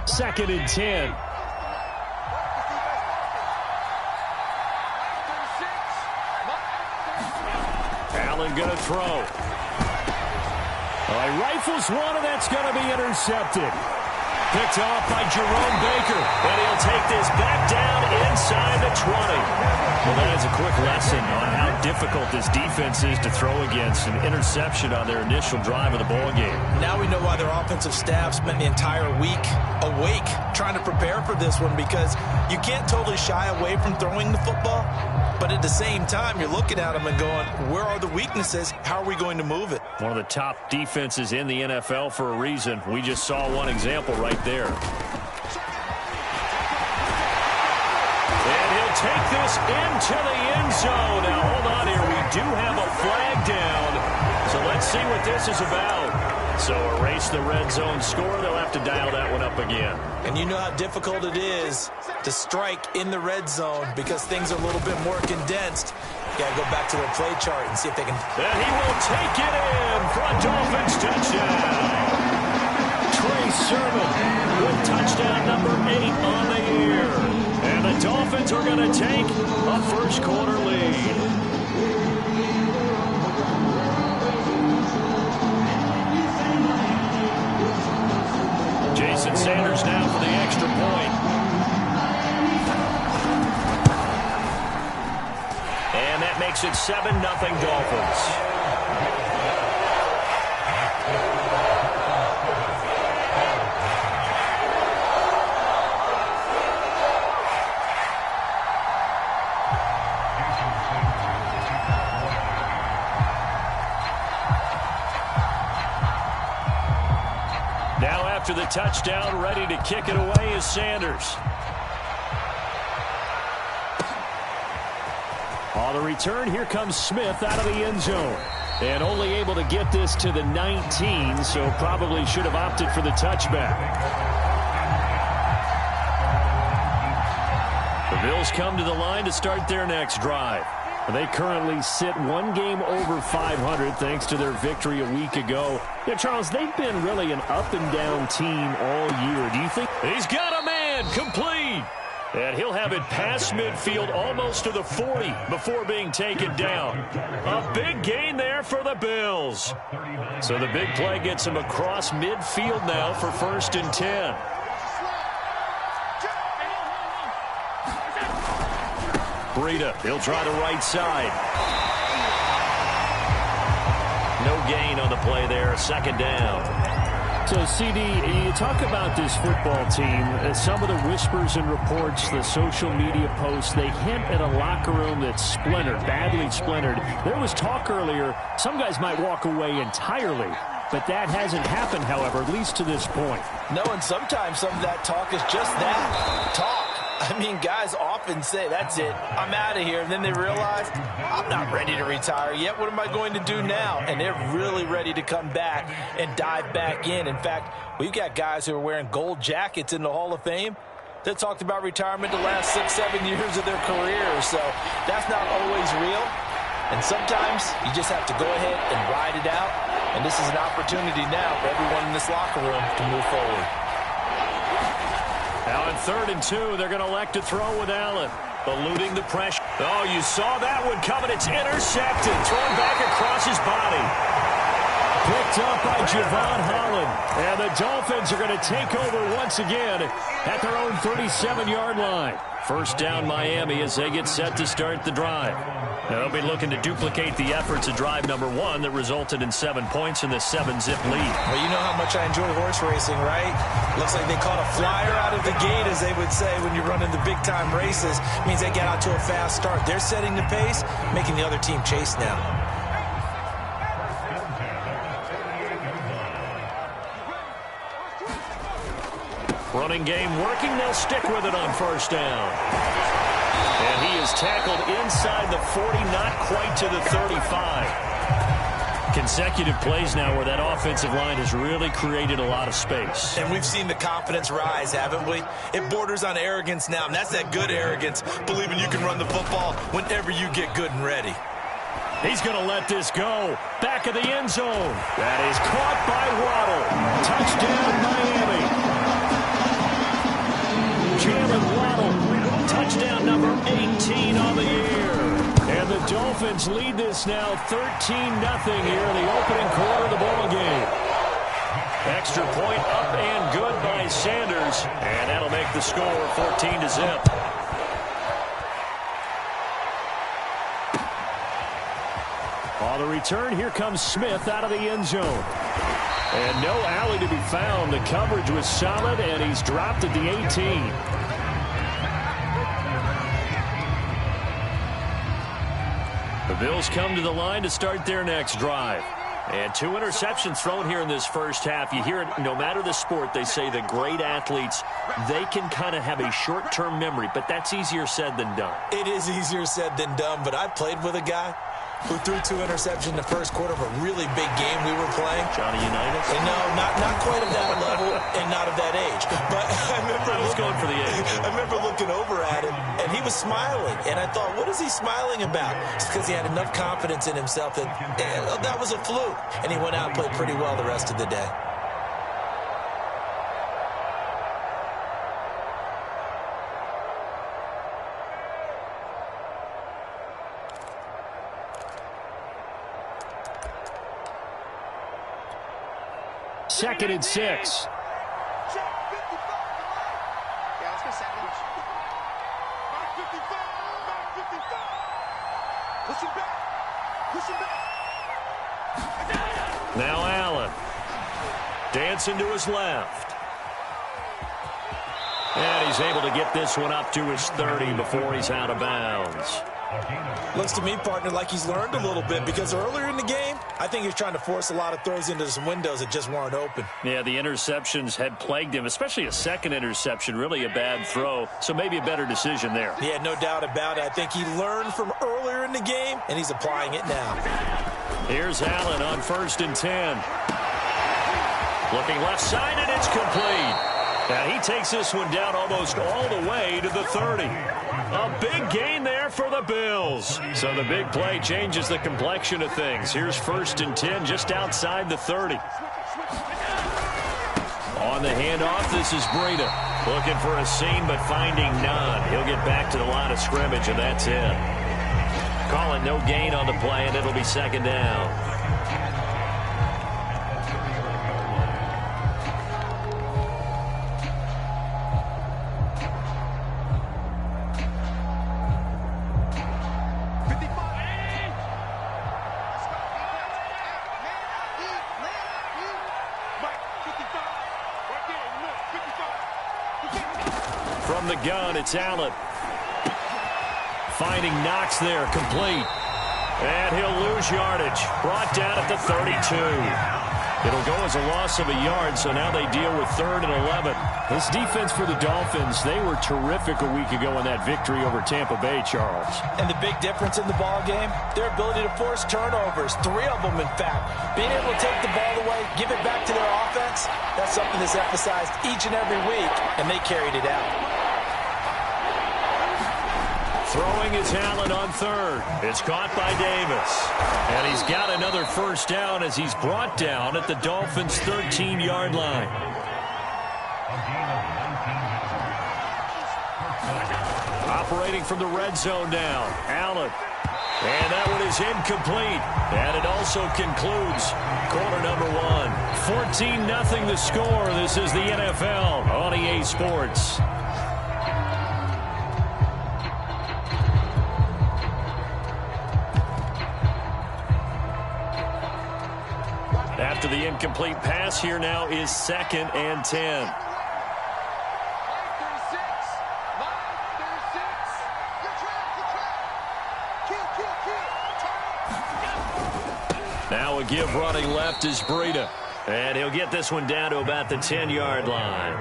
Second and 10. Allen going to throw. He rifles one, and that's going to be intercepted. Picked off by Jerome Baker, and he'll take this back down inside the 20. Well, that is a quick lesson on how difficult this defense is to throw against. An interception on their initial drive of the ball game. Now we know why their offensive staff spent the entire week awake trying to prepare for this one, because you can't totally shy away from throwing the football, but at the same time, you're looking at them and going, where are the weaknesses? How are we going to move it? One of the top defenses in the NFL for a reason. We just saw one example right there. And he'll take this into the end zone. Now, hold on here. We do have a flag down. So let's see what this is about. So erase the red zone score. They'll have to dial that one up again. And you know how difficult it is to strike in the red zone because things are a little bit more condensed. You got to go back to their play chart and see if they can. And he will take it in for a Dolphins touchdown. Trey Sermon with touchdown number 8 on the year. And the Dolphins are going to take a first quarter lead. Jason Sanders now for the extra point. And that makes it 7-0 Dolphins. Now after the touchdown, ready to kick it away is Sanders. On the return, here comes Smith out of the end zone. And only able to get this to the 19, so probably should have opted for the touchback. The Bills come to the line to start their next drive. They currently sit one game over 500 thanks to their victory a week ago. Yeah, Charles, they've been really an up-and-down team all year. Do you think? He's got a man, complete. And he'll have it past midfield almost to the 40 before being taken down. A big gain there for the Bills. So the big play gets him across midfield now for 1st and 10. Breida, he'll try the right side. No gain on the play there, 2nd down. So, CD, you talk about this football team. Some of the whispers and reports, the social media posts, they hint at a locker room that's splintered, badly splintered. There was talk earlier, some guys might walk away entirely. But that hasn't happened, however, at least to this point. No, and sometimes some of that talk is just that, talk. I mean, guys often say, that's it, I'm out of here. And then they realize, I'm not ready to retire yet. What am I going to do now? And they're really ready to come back and dive back in. In fact, we've got guys who are wearing gold jackets in the Hall of Fame that talked about retirement the last 6-7 years of their career. So that's not always real. And sometimes you just have to go ahead and ride it out. And this is an opportunity now for everyone in this locker room to move forward. Now on 3rd and 2, they're going to elect to throw with Allen. Eluding the pressure. Oh, you saw that one coming. It's intercepted. Thrown back across his body. Picked up by Javon Holland. And the Dolphins are going to take over once again at their own 37-yard line. 1st down Miami as they get set to start the drive. Now they'll be looking to duplicate the efforts of drive number 1 that resulted in 7 points in the 7-zip lead. Well, you know how much I enjoy horse racing, right? Looks like they caught a flyer out of the gate, as they would say when you're running the big-time races. It means they get out to a fast start. They're setting the pace, making the other team chase now. Running game working. They'll stick with it on 1st down. And he is tackled inside the 40, not quite to the 35. Consecutive plays now where that offensive line has really created a lot of space. And we've seen the confidence rise, haven't we? It borders on arrogance now, and that's that good arrogance, believing you can run the football whenever you get good and ready. He's going to let this go. Back of the end zone. That is caught by Waddle. Touchdown, Miami. Jalen Waddle, touchdown number 18 on the year. And the Dolphins lead this now 13-0 here in the opening quarter of the ball game. Extra point up and good by Sanders. And that'll make the score 14-0. On the return, here comes Smith out of the end zone. And no alley to be found. The coverage was solid, and he's dropped at the 18. The Bills come to the line to start their next drive. And 2 interceptions thrown here in this first half. You hear it, no matter the sport, they say the great athletes, they can kind of have a short-term memory, but that's easier said than done. It is easier said than done, but I played with a guy who threw 2 interceptions in the first quarter of a really big game we were playing. Johnny Unitas? And no, not quite of that level and not of that age. But I was going for the age. I remember looking over at him, and he was smiling. And I thought, what is he smiling about? It's because he had enough confidence in himself that that was a fluke. And he went out and played pretty well the rest of the day. Second and 6. Yeah, let's go second. 555. Push him back. Push him back. Now Allen. Dancing to his left. And he's able to get this one up to his 30 before he's out of bounds. Looks to me, partner, like he's learned a little bit, because earlier in the game, I think he was trying to force a lot of throws into some windows that just weren't open. Yeah, the interceptions had plagued him, especially a second interception, really a bad throw, so maybe a better decision there. Yeah, no doubt about it. I think he learned from earlier in the game, and he's applying it now. Here's Allen on 1st and 10. Looking left side, and it's complete. And he takes this one down almost all the way to the 30. A big gain there for the Bills. So the big play changes the complexion of things. Here's 1st and 10 just outside the 30. On the handoff, this is Breida. Looking for a seam, but finding none. He'll get back to the line of scrimmage, and that's it. Call it no gain on the play, and it'll be 2nd down. From the gun, it's Allen. Finding Knox there, complete. And he'll lose yardage. Brought down at the 32. It'll go as a loss of a yard, so now they deal with 3rd and 11. This defense for the Dolphins, they were terrific a week ago in that victory over Tampa Bay, Charles. And the big difference in the ball game, their ability to force turnovers, 3 of them, in fact. Being able to take the ball away, give it back to their offense, that's something that's emphasized each and every week, and they carried it out. Throwing is Allen on 3rd. It's caught by Davis. And he's got another 1st down as he's brought down at the Dolphins' 13-yard line. Operating from the red zone now, Allen. And that one is incomplete. And it also concludes quarter number 1. 14-0 the score. This is the NFL on EA Sports. After the incomplete pass, here now is 2nd and 10. Now a give running left is Breida. And he'll get this one down to about the 10-yard line.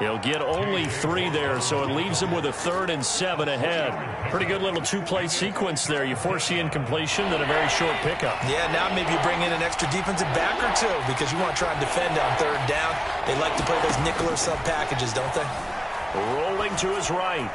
He'll get only 3 there, so it leaves him with a 3rd and 7 ahead. Pretty good little 2-play sequence there. You force the incompletion, then a very short pickup. Yeah, now maybe you bring in an extra defensive back or two because you want to try and defend on 3rd down. They like to play those nickel or sub packages, don't they? Rolling to his right.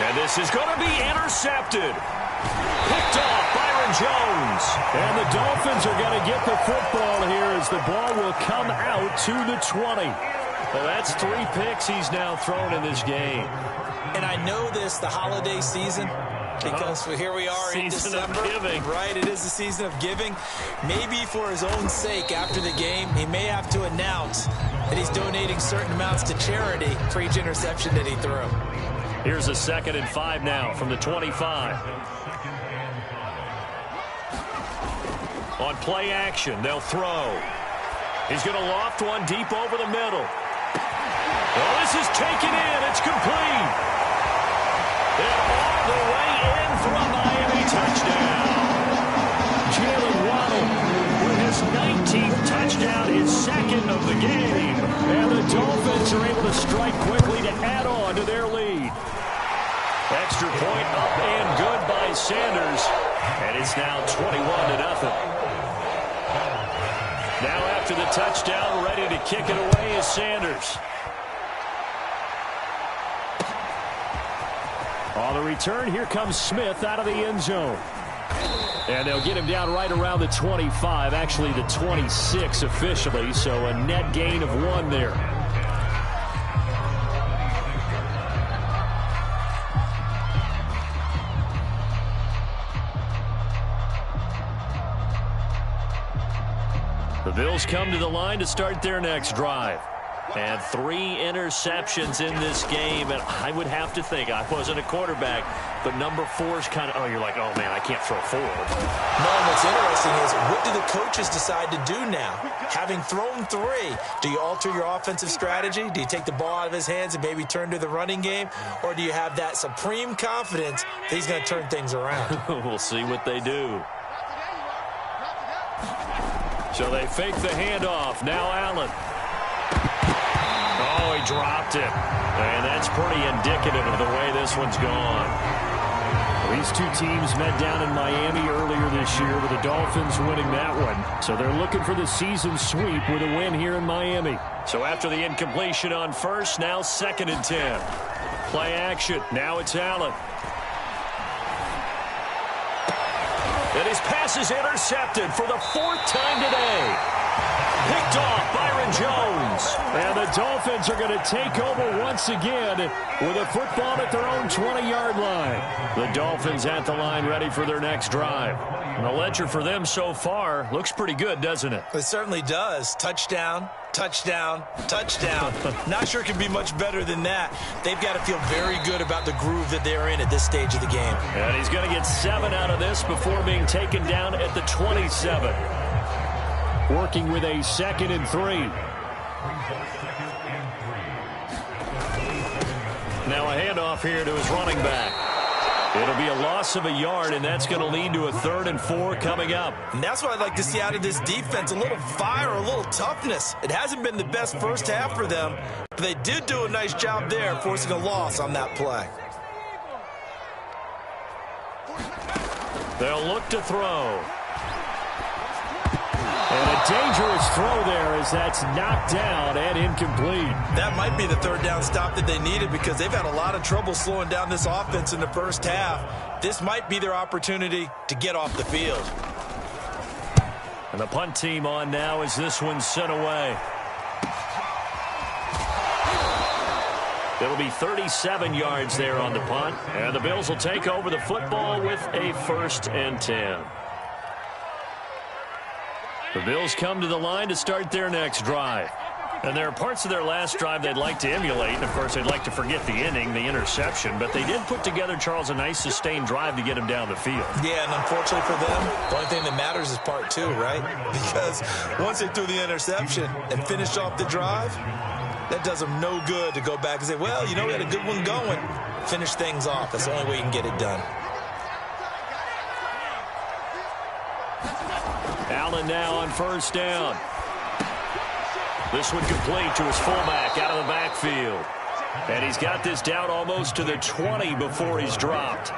And this is going to be intercepted. Picked off Byron Jones. And the Dolphins are going to get the football here as the ball will come out to the 20. Well, that's 3 picks he's now thrown in this game. And I know this, the holiday season, because here we are in December. Season of giving. Right, it is the season of giving. Maybe for his own sake after the game, he may have to announce that he's donating certain amounts to charity for each interception that he threw. Here's a 2nd and 5 now from the 25. On play action, they'll throw. He's going to loft one deep over the middle. Well, this is taken in. It's complete. And all the way in for a Miami touchdown. Jalen Waddle with his 19th touchdown, his 2nd of the game. And the Dolphins are able to strike quickly to add on to their lead. Extra point up and good by Sanders. And it's now 21-0. Now after the touchdown, ready to kick it away is Sanders. On the return, here comes Smith out of the end zone. And they'll get him down right around the 25, actually the 26 officially, so a net gain of 1 there. The Bills come to the line to start their next drive. And 3 interceptions in this game. And I would have to think, I wasn't a quarterback, but number 4 is kind of, oh, you're like, oh, man, I can't throw 4. No, what's interesting is, what do the coaches decide to do now? Having thrown 3, do you alter your offensive strategy? Do you take the ball out of his hands and maybe turn to the running game? Or do you have that supreme confidence that he's going to turn things around? We'll see what they do. So they fake the handoff. Now Allen. Oh, he dropped it. And that's pretty indicative of the way this one's gone. These 2 teams met down in Miami earlier this year with the Dolphins winning that one. So they're looking for the season sweep with a win here in Miami. So after the incompletion on 1st, now 2nd and 10. Play action. Now it's Allen. And his pass is intercepted for the 4th time today. Picked off Byron Jones. And the Dolphins are going to take over once again with a football at their own 20-yard line. The Dolphins at the line ready for their next drive. And the ledger for them so far looks pretty good, doesn't it? It certainly does. Touchdown, touchdown, touchdown. Not sure it can be much better than that. They've got to feel very good about the groove that they're in at this stage of the game. And he's going to get 7 out of this before being taken down at the 27. Working with a 2nd and 3. Now a handoff here to his running back. It'll be a loss of a yard, and that's going to lead to a 3rd and 4 coming up. And that's what I'd like to see out of this defense, a little fire, a little toughness. It hasn't been the best first half for them, but they did do a nice job there forcing a loss on that play. They'll look to throw. And a dangerous throw there as that's knocked down and incomplete. That might be the 3rd down stop that they needed because they've had a lot of trouble slowing down this offense in the first half. This might be their opportunity to get off the field. And the punt team on now as this one's sent away. It'll be 37 yards there on the punt. And the Bills will take over the football with a 1st and 10. The Bills come to the line to start their next drive. And there are parts of their last drive they'd like to emulate. And, of course, they'd like to forget the inning, the interception. But they did put together, Charles, a nice sustained drive to get him down the field. Yeah, and unfortunately for them, the only thing that matters is part 2, right? Because once they threw the interception and finished off the drive, that does them no good to go back and say, well, you know, we had a good one going. Finish things off. That's the only way you can get it done. Allen now on 1st down. This one complete to his fullback out of the backfield. And he's got this down almost to the 20 before he's dropped.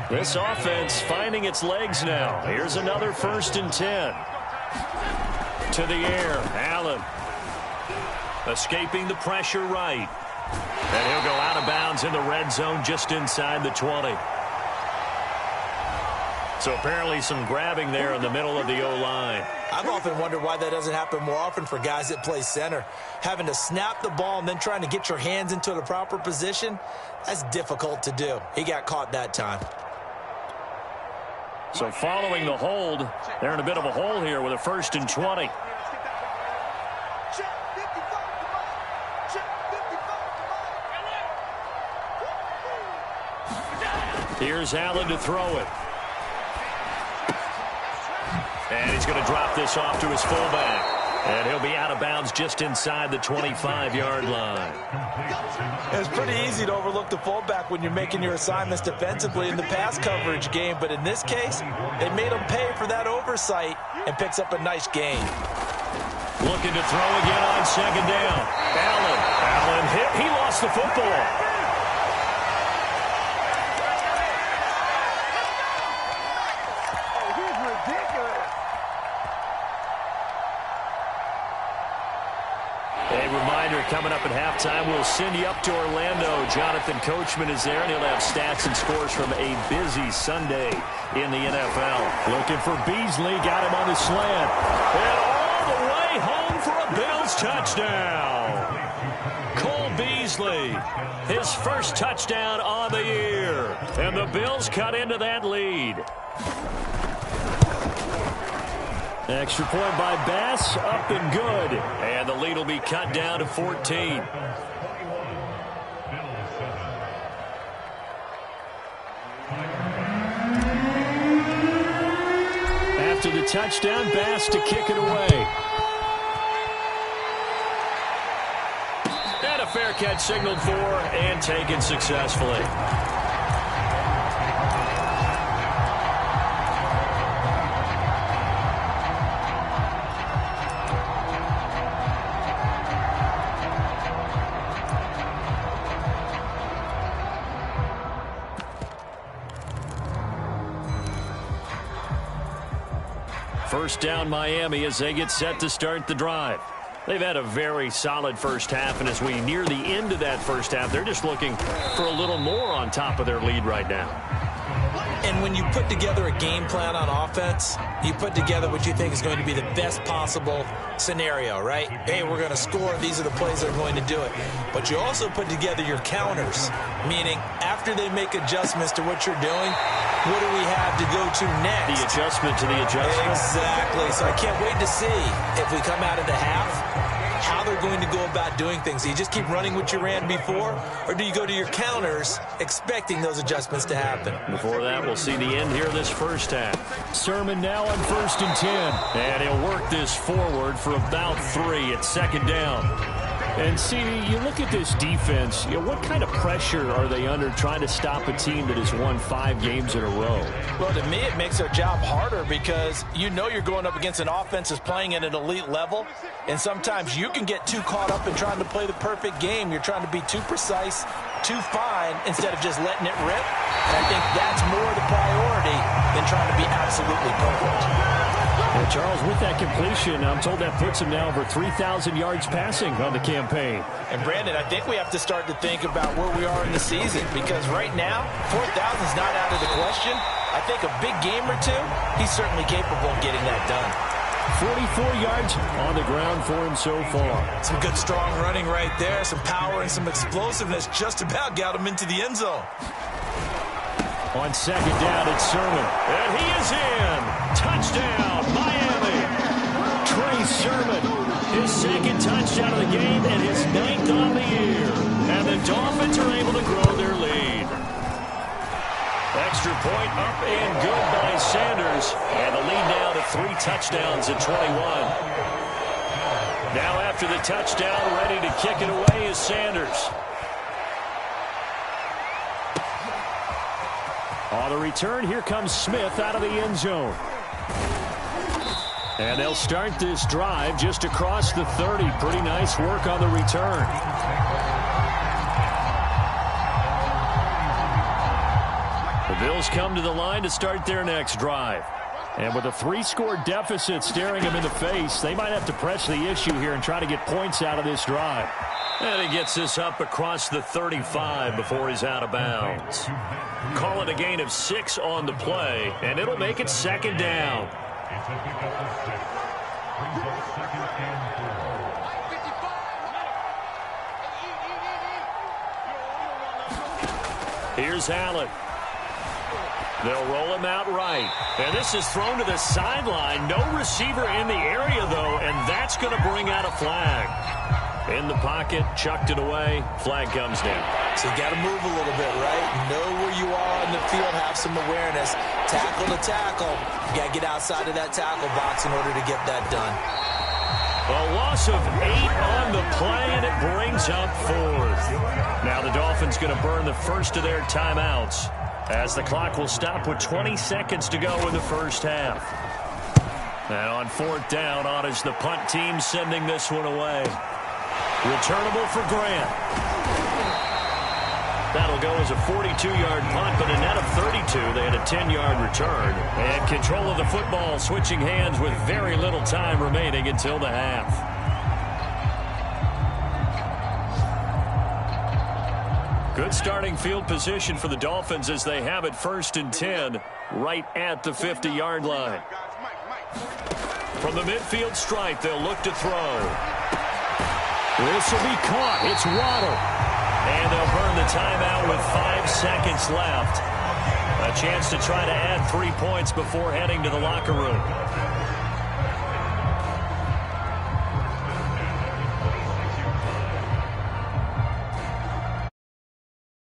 This offense finding its legs now. Here's another 1st and 10. To the air, Allen. Escaping the pressure right. And he'll go out of bounds in the red zone just inside the 20. So apparently some grabbing there in the middle of the O-line. I've often wondered why that doesn't happen more often for guys that play center. Having to snap the ball and then trying to get your hands into the proper position, that's difficult to do. He got caught that time. So following the hold, they're in a bit of a hole here with a 1st and 20. Here's Allen to throw it. And he's going to drop this off to his fullback. And he'll be out of bounds just inside the 25-yard line. It's pretty easy to overlook the fullback when you're making your assignments defensively in the pass coverage game. But in this case, they made him pay for that oversight and picks up a nice gain. Looking to throw again on 2nd down. Allen hit. He lost the football. Coming up at halftime, we'll send you up to Orlando. Jonathan Coachman is there, and he'll have stats and scores from a busy Sunday in the NFL. Looking for Beasley, got him on the slant. And all the way home for a Bills touchdown. Cole Beasley, his first touchdown on the year. And the Bills cut into that lead. Extra point by Bass, up and good. And the lead will be cut down to 14. After the touchdown, Bass to kick it away. And a fair catch signaled for and taken successfully. First down Miami as they get set to start the drive. They've had a very solid first half, and as we near the end of that first half, they're just looking for a little more on top of their lead right now. And when you put together a game plan on offense, you put together what you think is going to be the best possible scenario, right? Hey, we're going to score. These are the plays that are going to do it. But you also put together your counters, meaning after they make adjustments to what you're doing, what do we have to go to next? The adjustment to the adjustment. Exactly. So I can't wait to see if we come out of the half, how they're going to go about doing things. Do you just keep running what you ran before, or do you go to your counters expecting those adjustments to happen? Before that, we'll see the end here of this first half. Sermon now on 1st and 10. And he'll work this forward for about 3 at 2nd down. And see, you look at this defense, what kind of pressure are they under trying to stop a team that has won 5 games in a row? Well, to me, it makes their job harder because you know you're going up against an offense that's playing at an elite level, and sometimes you can get too caught up in trying to play the perfect game. You're trying to be too precise, too fine, instead of just letting it rip. And I think that's more the priority than trying to be absolutely perfect. Well, Charles, with that completion, I'm told that puts him now over 3,000 yards passing on the campaign. And, Brandon, I think we have to start to think about where we are in the season because right now, 4,000 is not out of the question. I think a big game or two, he's certainly capable of getting that done. 44 yards on the ground for him so far. Some good, strong running right there. Some power and some explosiveness just about got him into the end zone. On 2nd down, it's Sermon. And he is in. Touchdown, Miami. Trey Sermon, his 2nd touchdown of the game and his 9th on the year. And the Dolphins are able to grow their lead. Extra point up and good by Sanders. And the lead now to 3 touchdowns at 21. Now after the touchdown, ready to kick it away is Sanders. On the return, here comes Smith out of the end zone. And they'll start this drive just across the 30. Pretty nice work on the return. The Bills come to the line to start their next drive. And with a 3-score deficit staring them in the face, they might have to press the issue here and try to get points out of this drive. And he gets this up across the 35 before he's out of bounds. Call it a gain of 6 on the play, and it'll make it second down. Here's Allen. They'll roll him out right. And this is thrown to the sideline. No receiver in the area, though, and that's going to bring out a flag. In the pocket, chucked it away. Flag comes down. So you got to move a little bit, right? Know where you are on the field, have some awareness. Tackle to tackle. You got to get outside of that tackle box in order to get that done. A loss of 8 on the play, and it brings up 4th. Now the Dolphins going to burn the first of their timeouts, as the clock will stop with 20 seconds to go in the first half. And on 4th down, on is the punt team sending this one away. Returnable for Grant. That'll go as a 42-yard punt, but a net of 32. They had a 10-yard return. And control of the football switching hands with very little time remaining until the half. Good starting field position for the Dolphins as they have it 1st and 10 right at the 50-yard line. From the midfield stripe, they'll look to throw. This will be caught. It's Waddle. And they'll burn the timeout with 5 seconds left. A chance to try to add 3 points before heading to the locker room.